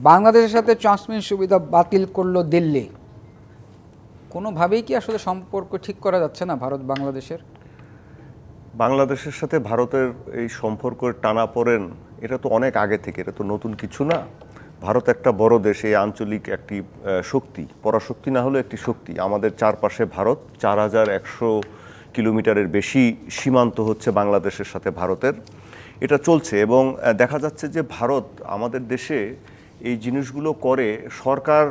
বাংলাদেশের সাথে ট্রান্সমিট সুবিধা বাতিল করলো দিল্লি, কোনোভাবেই কি আসলে সম্পর্ক ঠিক করা যাচ্ছে না ভারত বাংলাদেশের? বাংলাদেশের সাথে ভারতের এই সম্পর্কের টানাপোড়েন এটা তো অনেক আগে থেকে, এটা তো নতুন কিছু না। ভারত একটা বড় দেশ, এই আঞ্চলিক একটি শক্তি, পরাশক্তি না হলেও একটি শক্তি। আমাদের চারপাশে ভারত, 4100 কিলোমিটারের বেশি সীমান্ত হচ্ছে বাংলাদেশের সাথে ভারতের। এটা চলছে এবং দেখা যাচ্ছে যে ভারত আমাদের দেশে এই জিনিসগুলো করে সরকার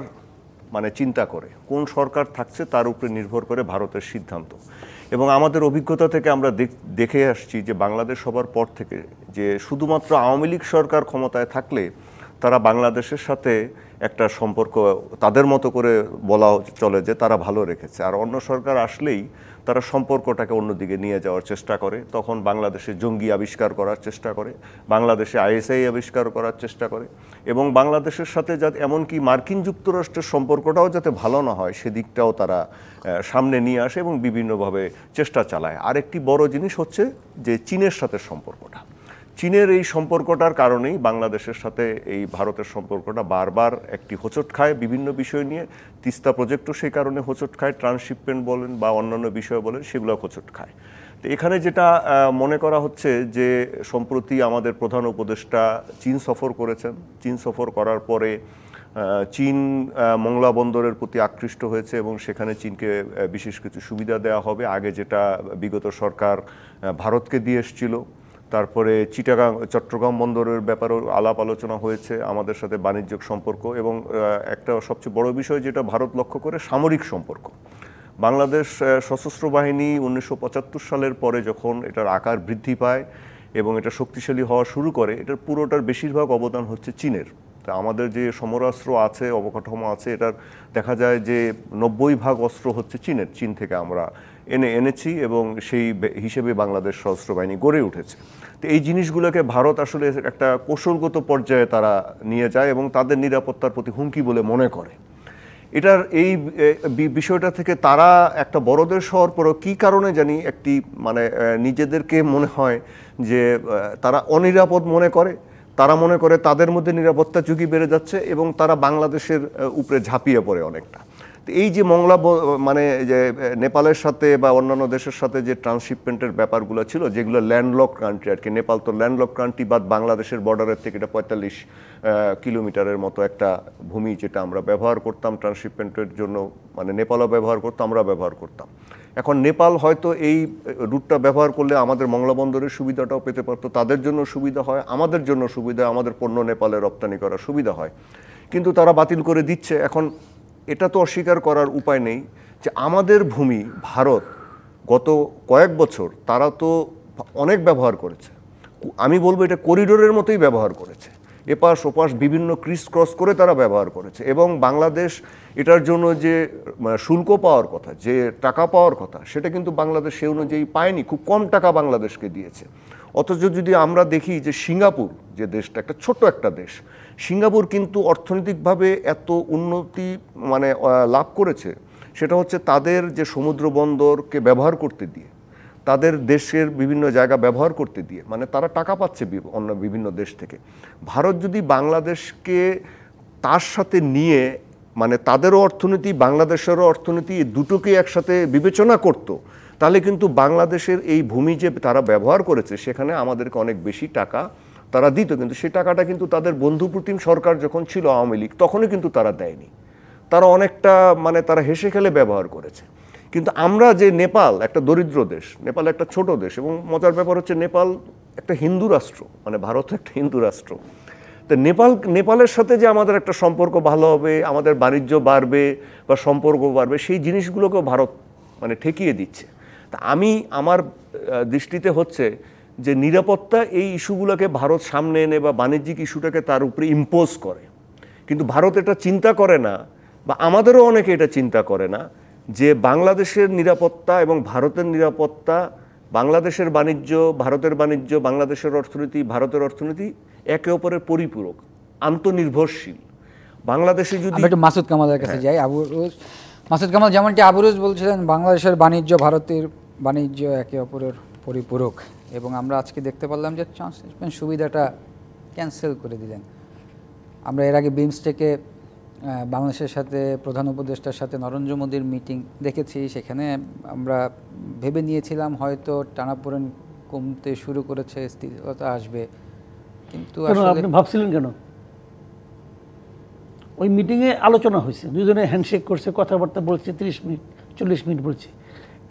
মানে চিন্তা করে, কোন সরকার থাকছে তার উপরে নির্ভর করে ভারতের সিদ্ধান্ত। এবং আমাদের অভিজ্ঞতা থেকে আমরা দেখে আসছি যে বাংলাদেশ হবার পর থেকে যে শুধুমাত্র আওয়ামী লীগ সরকার ক্ষমতায় থাকলে তারা বাংলাদেশের সাথে একটা সম্পর্ক তাদের মতো করে বলা চলে যে তারা ভালো রেখেছে, আর অন্য সরকার আসলেই তারা সম্পর্কটাকে অন্যদিকে নিয়ে যাওয়ার চেষ্টা করে। তখন বাংলাদেশে জঙ্গি আবিষ্কার করার চেষ্টা করে, বাংলাদেশে আইএসআই আবিষ্কার করার চেষ্টা করে, এবং বাংলাদেশের সাথে যাতে এমনকি মার্কিন যুক্তরাষ্ট্রের সম্পর্কটাও যাতে ভালো না হয় সেদিকটাও তারা সামনে নিয়ে আসে এবং বিভিন্নভাবে চেষ্টা চালায়। আরেকটি বড় জিনিস হচ্ছে যে চীনের সাথে সম্পর্কটা, চীনের এই সম্পর্কটার কারণেই বাংলাদেশের সাথে এই ভারতের সম্পর্কটা বারবার একটি হোঁচট খায় বিভিন্ন বিষয় নিয়ে। তিস্তা প্রজেক্টও সেই কারণে হোঁচট খায়, ট্রান্সশিপমেন্ট বলেন বা অন্যান্য বিষয় বলেন সেগুলো হোঁচট খায়। তো এখানে যেটা মনে করা হচ্ছে যে সম্প্রতি আমাদের প্রধান উপদেষ্টা চীন সফর করেছেন, চীন সফর করার পরে চীন মংলা বন্দরের প্রতি আকৃষ্ট হয়েছে এবং সেখানে চীনকে বিশেষ কিছু সুবিধা দেওয়া হবে, আগে যেটা বিগত সরকার ভারতকে দিয়ে এসেছিল। তারপরে চট্টগ্রাম বন্দরের ব্যাপারেও আলাপ আলোচনা হয়েছে, আমাদের সাথে বাণিজ্যিক সম্পর্ক, এবং একটা সবচেয়ে বড় বিষয় যেটা ভারত লক্ষ্য করে সামরিক সম্পর্ক। বাংলাদেশ সশস্ত্র বাহিনী 1975 সালের পরে যখন এটার আকার বৃদ্ধি পায় এবং এটা শক্তিশালী হওয়া শুরু করে, এটার পুরোটার বেশিরভাগ অবদান হচ্ছে চীনের। তা আমাদের যে সমরাস্ত্র আছে, অবকাঠামো আছে, এটার দেখা যায় যে 90% অস্ত্র হচ্ছে চীনের, চীন থেকে আমরা এনেছি এবং সেই হিসেবে বাংলাদেশ সশস্ত্র বাহিনী গড়ে উঠেছে। তো এই জিনিসগুলোকে ভারত আসলে একটা কৌশলগত পর্যায়ে তারা নিয়ে যায় এবং তাদের নিরাপত্তার প্রতি হুমকি বলে মনে করে। এটার এই বিষয়টা থেকে তারা একটা বড় দেশ হওয়ার পরও কী কারণে জানি একটি মানে নিজেদেরকে মনে হয় যে তারা অনিরাপদ মনে করে, তারা মনে করে তাদের মধ্যে নিরাপত্তা ঝুঁকি বেড়ে যাচ্ছে এবং তারা বাংলাদেশের উপরে ঝাঁপিয়ে পড়ে অনেকটা। তো এই যে মংলা মানে যে নেপালের সাথে বা অন্যান্য দেশের সাথে যে ট্রান্সশিপমেন্টের ব্যাপারগুলো ছিল, যেগুলো ল্যান্ডলক কান্ট্রি আর কি, নেপাল তো ল্যান্ডলক কান্ট্রি, বাদ বাংলাদেশের বর্ডারের থেকে এটা 45 কিলোমিটারের মতো একটা ভূমি যেটা আমরা ব্যবহার করতাম ট্রান্সশিপমেন্টের জন্য, মানে নেপালও ব্যবহার করতাম, আমরা ব্যবহার করতাম। এখন নেপাল হয়তো এই রুটটা ব্যবহার করলে আমাদের মংলা বন্দরের সুবিধাটাও পেতে পারতো, তাদের জন্য সুবিধা হয়, আমাদের জন্য সুবিধা, আমাদের পণ্য নেপালে রপ্তানি করার সুবিধা হয়, কিন্তু তারা বাতিল করে দিচ্ছে। এখন এটা তো অস্বীকার করার উপায় নেই যে আমাদের ভূমি ভারত গত কয়েক বছর তারা তো অনেক ব্যবহার করেছে, আমি বলবো এটা করিডোরের মতোই ব্যবহার করেছে, এপাশ ওপাশ বিভিন্ন ক্রিস ক্রস করে তারা ব্যবহার করেছে। এবং বাংলাদেশ এটার জন্য যে শুল্ক পাওয়ার কথা, যে টাকা পাওয়ার কথা, সেটা কিন্তু বাংলাদেশ সে অনুযায়ী পায়নি, খুব কম টাকা বাংলাদেশকে দিয়েছে। অথচ যদি আমরা দেখি যে সিঙ্গাপুর যে দেশটা, একটা ছোট একটা দেশ, সিঙ্গাপুর কিন্তু অর্থনৈতিকভাবে এত উন্নতি মানে লাভ করেছে, সেটা হচ্ছে তাদের যে সমুদ্র বন্দরকে ব্যবহার করতে দিয়ে, তাদের দেশের বিভিন্ন জায়গা ব্যবহার করতে দিয়ে, মানে তারা টাকা পাচ্ছে অন্য বিভিন্ন দেশ থেকে। ভারত যদি বাংলাদেশকে তার সাথে নিয়ে মানে তাদেরও অর্থনীতি বাংলাদেশেরও অর্থনীতি দুটোকে একসাথে বিবেচনা করত, তাহলে কিন্তু বাংলাদেশের এই ভূমি যে তারা ব্যবহার করেছে সেখানে আমাদেরকে অনেক বেশি টাকা তারা দিত, কিন্তু সেই টাকাটা কিন্তু তাদের বন্ধুপ্রতিম সরকার যখন ছিল আওয়ামী লীগ তখনই কিন্তু তারা দেয়নি, তারা অনেকটা মানে তারা হেসে খেলে ব্যবহার করেছে। কিন্তু আমরা যে নেপাল একটা দরিদ্র দেশ, নেপাল একটা ছোট দেশ, এবং মজার ব্যাপার হচ্ছে নেপাল একটা হিন্দু রাষ্ট্র, মানে ভারত একটা হিন্দু রাষ্ট্র। তো নেপালের সাথে যে আমাদের একটা সম্পর্ক ভালো হবে, আমাদের বাণিজ্য বাড়বে বা সম্পর্ক বাড়বে, সেই জিনিসগুলোকেও ভারত মানে ঠেকিয়ে দিচ্ছে। তা আমার দৃষ্টিতে হচ্ছে যে নিরাপত্তা এই ইস্যুগুলোকে ভারত সামনে এনে বা বাণিজ্যিক ইস্যুটাকে তার উপরে ইম্পোজ করে, কিন্তু ভারত এটা চিন্তা করে না, বা আমাদেরও অনেকে এটা চিন্তা করে না যে বাংলাদেশের নিরাপত্তা এবং ভারতের নিরাপত্তা, বাংলাদেশের বাণিজ্য, ভারতের বাণিজ্য, বাংলাদেশের অর্থনীতি, ভারতের অর্থনীতি একে অপরের পরিপূরক, আন্তনির্ভরশীল। বাংলাদেশে যদি একটু মাসুদ কামালের কাছে যাই, আবুরুজ মাসুদ কামাল যেমনটি আবুরুজ বলছিলেন, বাংলাদেশের বাণিজ্য ভারতের বাণিজ্য একে অপরের পরিপূরক, এবং আমরা আজকে দেখতে পারলাম যে ট্রান্সশিপমেন্ট সুবিধাটা ক্যান্সেল করে দিলেন। আমরা এর আগে বিমস্টেকে বাংলাদেশের সাথে প্রধান উপদেষ্টার সাথে নরেন্দ্র মোদীর মিটিং দেখেছি, সেখানে আমরা ভেবে নিয়েছিলাম হয়তো টানাপোড়েন কমতে শুরু করেছে, স্থিরতা আসবে, কিন্তু আপনি ভাবছিলেন কেন? ওই মিটিংয়ে আলোচনা হয়েছে, দুজনে হ্যান্ডশেক করছে, কথাবার্তা বলছে, 30 মিনিট 40 মিনিট বলছে।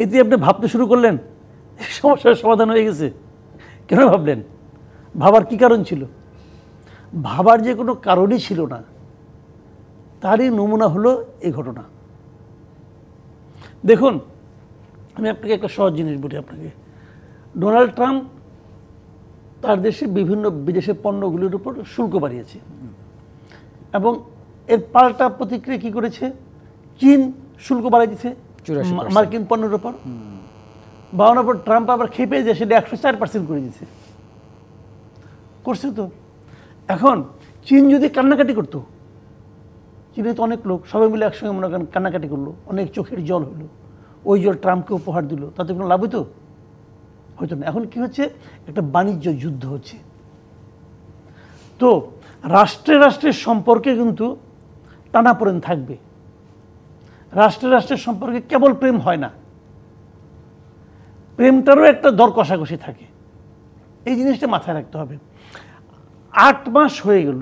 এতে আপনি ভাবতে শুরু করলেন সমস্যার সমাধান হয়ে গেছে। কেন ভাবলেন? ভাবার কি কারণ ছিল? ভাবার যে কোনো কারণই ছিল না, তারই নমুনা হলো এই ঘটনা। দেখুন, আমি আপনাকে একটা সহজ জিনিস বলি আপনাকে। ডোনাল্ড ট্রাম্প তার দেশে বিভিন্ন বিদেশি পণ্যগুলির উপর শুল্ক বাড়িয়েছে এবং এর পাল্টা প্রতিক্রিয়া কি করেছে? চীন শুল্ক বাড়াই দিচ্ছে 84% মার্কিন পণ্যের উপর। বাড়ানোর পর ট্রাম্প আবার খেপে যে সেটা 104% করে দিচ্ছে। করছে তো। এখন চীন যদি কান্নাকাটি করতো, চীনে তো অনেক লোক সবাই মিলে একসঙ্গে মনে করেন কান্নাকাটি করলো, অনেক চোখের জল হলো, ওই জল ট্রাম্পকে উপহার দিল, তাতে কোনো লাভ হতো? হয়তো না। এখন কি হচ্ছে? একটা বাণিজ্য যুদ্ধ হচ্ছে। তো রাষ্ট্রে রাষ্ট্রের সম্পর্কে কিন্তু টানাপোড়েন থাকবে। রাষ্ট্রে রাষ্ট্রের সম্পর্কে কেবল প্রেম হয় না, প্রেমটারও একটা দর কষাকষি থাকে। এই জিনিসটা মাথায় রাখতে হবে। 8 মাস হয়ে গেল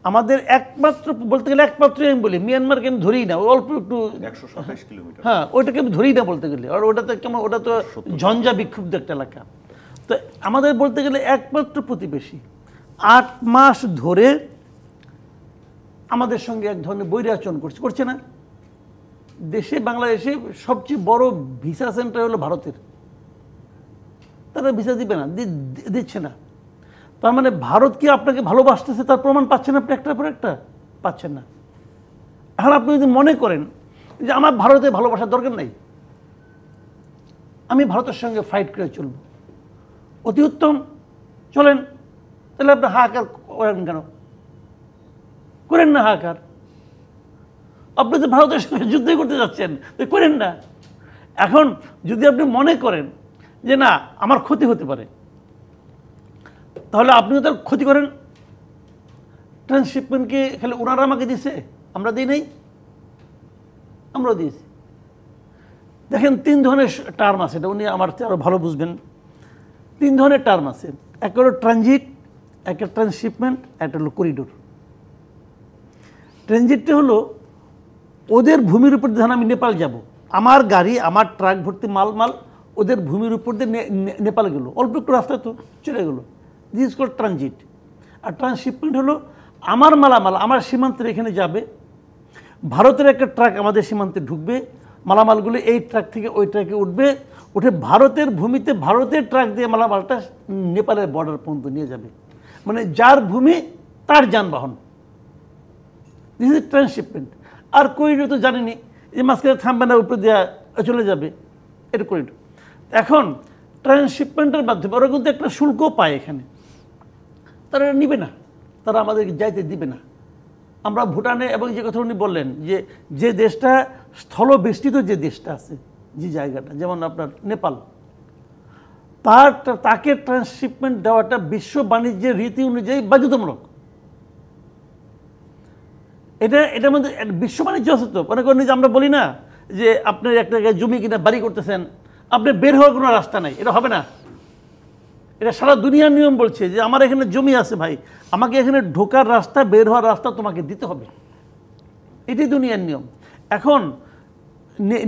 আমাদের একমাত্র, বলতে গেলে একমাত্র আমি বলি, মিয়ানমারকে আমি ধরেই না, অল্প একটু 127 কিলোমিটার, হ্যাঁ ওইটাকে আমি ধরেই না বলতে গেলে, আর ওটা তো কেমন, ওটা তো ঝঞ্ঝা বিক্ষুব্ধ একটা এলাকা। তো আমাদের বলতে গেলে একমাত্র প্রতিবেশী 8 মাস ধরে আমাদের সঙ্গে এক ধরনের বৈরাচরণ করছে না? দেশে, বাংলাদেশে সবচেয়ে বড় ভিসা সেন্টার হলো ভারতের। তারা ভিসা দিবে না, দিচ্ছে না। তার মানে ভারত কি আপনাকে ভালোবাসতেছে তার প্রমাণ পাচ্ছেন আপনি একটার পর একটা? পাচ্ছেন না। এখন আপনি যদি মনে করেন যে আমার ভারতে ভালোবাসার দরকার নাই, আমি ভারতের সঙ্গে ফাইট করে চলব, অতি উত্তম, চলেন। তাহলে আপনি হাহাকার করেন কেন? করেন না হাহাকার। আপনি তো ভারতের সঙ্গে যুদ্ধ করতে যাচ্ছেন, তো করেন না। এখন যদি আপনি মনে করেন যে না আমার ক্ষতি হতে পারে, তাহলে আপনিও তার ক্ষতি করেন। ট্রান্সশিপমেন্টকে খালি ওনারা আমাকে দিছে, আমরা দিই নাই? আমরাও দিয়েছি। দেখেন 3 ধরনের টার্ম আছে, এটা উনি আমার চেয়ে আরও ভালো বুঝবেন। 3 ধরনের টার্ম আছে। একটা হলো ট্রানজিট, একটা ট্রান্সশিপমেন্ট, একটা হলো করিডোর। ট্রানজিটটা হলো ওদের ভূমির উপর ধরেন আমি নেপাল যাব, আমার গাড়ি, আমার ট্রাক ভর্তি মাল ওদের ভূমির উপর দিয়ে নেপাল গেল, অল্প একটু রাস্তা তো চলে গেলো, দিস ইজ কল্ড ট্রানজিট। আর ট্রান্সশিপমেন্ট হলো আমার মালামাল আমার সীমান্তের এখানে যাবে, ভারতের একটা ট্রাক আমাদের সীমান্তে ঢুকবে, মালামালগুলো এই ট্রাক থেকে ওই ট্রাকে উঠবে, উঠে ভারতের ভূমিতে ভারতের ট্রাক দিয়ে মালামালটা নেপালের বর্ডার পর্যন্ত নিয়ে যাবে। মানে যার ভূমি তার যানবাহন, দিস ইজ ট্রান্সশিপমেন্ট। আর করিডোর তো জানেনি, যে মাঝখানে থামবে না, উপরে দেওয়া চলে যাবে, এটা করিডোর। এখন ট্রান্সশিপমেন্টের মাধ্যমে ওরা কিন্তু একটা শুল্ক পায় এখানে, তারা নিবে না, তারা আমাদেরকে যাইতে দিবে না। আমরা ভুটানে, এবং যে কথা উনি বললেন যে দেশটা স্থলবেষ্টিত, যে দেশটা আছে, যে জায়গাটা, যেমন আপনার নেপাল, তাকে ট্রান্সশিপমেন্ট দেওয়াটা বিশ্ব বাণিজ্যের রীতি অনুযায়ী বাধ্যতামূলক। এটার মধ্যে বিশ্ব বাণিজ্য আছে তো। মনে করেন যে আমরা বলি না যে আপনার একটা জায়গায় জমি কিনা বাড়ি করতেছেন, আপনি বের হওয়ার কোনো রাস্তা নাই, এটা হবে না। এটা সারা দুনিয়ার নিয়ম বলছে যে আমার এখানে জমি আছে ভাই, আমাকে এখানে ঢোকার রাস্তা, বের হওয়ার রাস্তা তোমাকে দিতে হবে, এটাই দুনিয়ার নিয়ম। এখন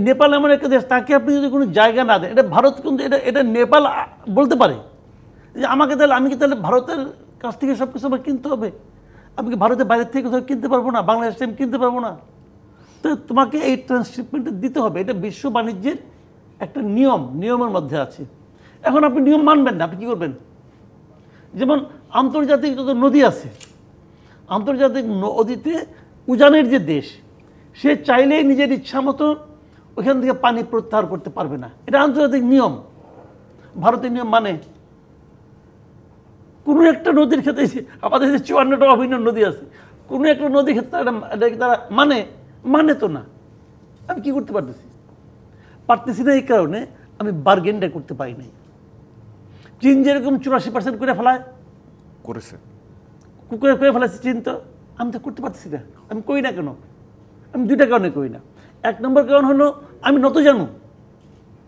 নেপাল এমন একটা দেশ, তাকে আপনি যদি কোনো জায়গা না দেন, এটা ভারত কিন্তু এটা নেপাল বলতে পারে যে আমাকে তাহলে, আমি কি তাহলে ভারতের কাছ থেকে সব কিছু আমাকে কিনতে হবে? আমি কি ভারতের বাইরের থেকে কোথাও কিনতে পারবো না? বাংলাদেশ থেকে কিনতে পারবো না? তো তোমাকে এই ট্রান্সশিপমেন্টটা দিতে হবে, এটা বিশ্ব বাণিজ্যের একটা নিয়মের মধ্যে আছে। এখন আপনি নিয়ম মানবেন না, আপনি কী করবেন? যেমন আন্তর্জাতিক যত নদী আছে, আন্তর্জাতিক নদীতে উজানের যে দেশ, সে চাইলেই নিজের ইচ্ছা মতো ওইখান থেকে পানি প্রত্যাহার করতে পারবে না, এটা আন্তর্জাতিক নিয়ম। ভারতের নিয়ম মানে কোনো একটা নদীর ক্ষেত্রে, আমাদের যে 54টা অভিন্ন নদী আছে, কোনো একটা নদীর ক্ষেত্রে তারা মানে তো না। আমি কি করতে পারতেছি না, এই কারণে আমি বার্গেনটা করতে পারি নাই। চীন যেরকম 84% করে ফেলায়, কুকুরে করে ফেলাচ্ছি চিন্তা, আমি তো করতে পারছি না। আমি করি না কেন? আমি দুইটা কারণে করি না। এক নম্বর কারণ হলো আমি নত জানু,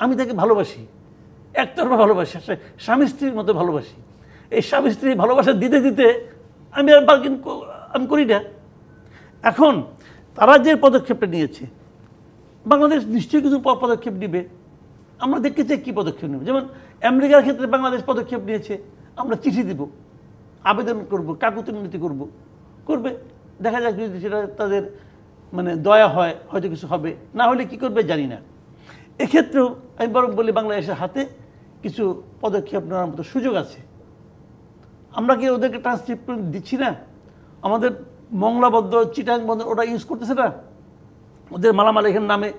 আমি তাকে ভালোবাসি, একতরফা ভালোবাসি, স্বামী স্ত্রীর মতো ভালোবাসি। এই স্বামী স্ত্রী ভালোবাসা দিতে দিতে আমি আর বার্গেন আমি করি না। এখন তারা যে পদক্ষেপটা নিয়েছে, বাংলাদেশ নিশ্চয়ই কিছু পদক্ষেপ নেবে। আমরা দেখতে চাই কী পদক্ষেপ নেবে। যেমন আমেরিকার ক্ষেত্রে বাংলাদেশ পদক্ষেপ নিয়েছে, আমরা চিঠি দিব, আবেদন করব, কাকুতি মিনতি করবে। দেখা যাক যদি সেটা তাদের মানে দয়া হয়, হয়তো কিছু হবে, না হলে কি করবে জানি না। এক্ষেত্রেও আমি বরং বলি বাংলাদেশের হাতে কিছু পদক্ষেপ নেওয়ার মতো সুযোগ আছে। আমরা কি ওদেরকে ট্রান্সক্রিপ্ট দিচ্ছি না? আমাদের মংলাবদ্ধ, চিটাং বন্দর ওটা ইউজ করতেছে না? ওদের মালামাল এখানে নামে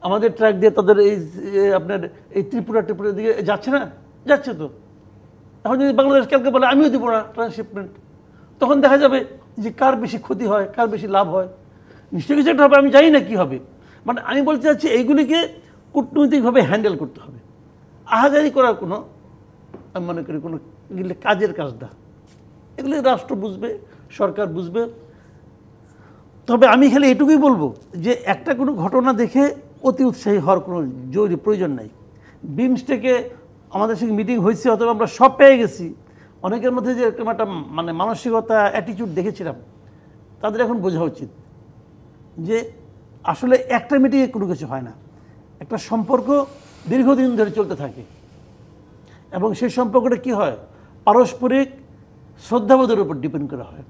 আমাদের ট্র্যাক দিয়ে তাদের এই আপনার এই ত্রিপুরার দিকে যাচ্ছে না? যাচ্ছে তো। এখন যদি বাংলাদেশ কালকে বলে আমিও দেবো না ট্রান্সশিপমেন্ট, তখন দেখা যাবে যে কার বেশি ক্ষতি হয়, কার বেশি লাভ হয়। নিশ্চয়ই কিছু একটা হবে, আমি জানি না কী হবে। মানে আমি বলতে চাচ্ছি এইগুলিকে কূটনৈতিকভাবে হ্যান্ডেল করতে হবে। আহাজারি করার কোনো, আমি মনে করি কোনো কাজের কাজ না। এগুলি রাষ্ট্র বুঝবে, সরকার বুঝবে। তবে আমি খালি এটুকুই বলবো যে একটা কোনো ঘটনা দেখে অতি উৎসাহী হওয়ার কোনো জরুরি প্রয়োজন নাই। বিমস্টেকে আমাদের সঙ্গে মিটিং হয়েছে, অথবা আমরা সব পেয়ে গেছি। অনেকের মধ্যে যে এরকম একটা মানে মানসিকতা, অ্যাটিটিউড দেখেছিলাম, তাদের এখন বোঝা উচিত যে আসলে একটা মিটিংয়ে কোনো কিছু হয় না। একটা সম্পর্ক দীর্ঘদিন ধরে চলতে থাকে, এবং সেই সম্পর্কটা কী হয়, পারস্পরিক শ্রদ্ধাবোধের উপর ডিপেন্ড করা হয়।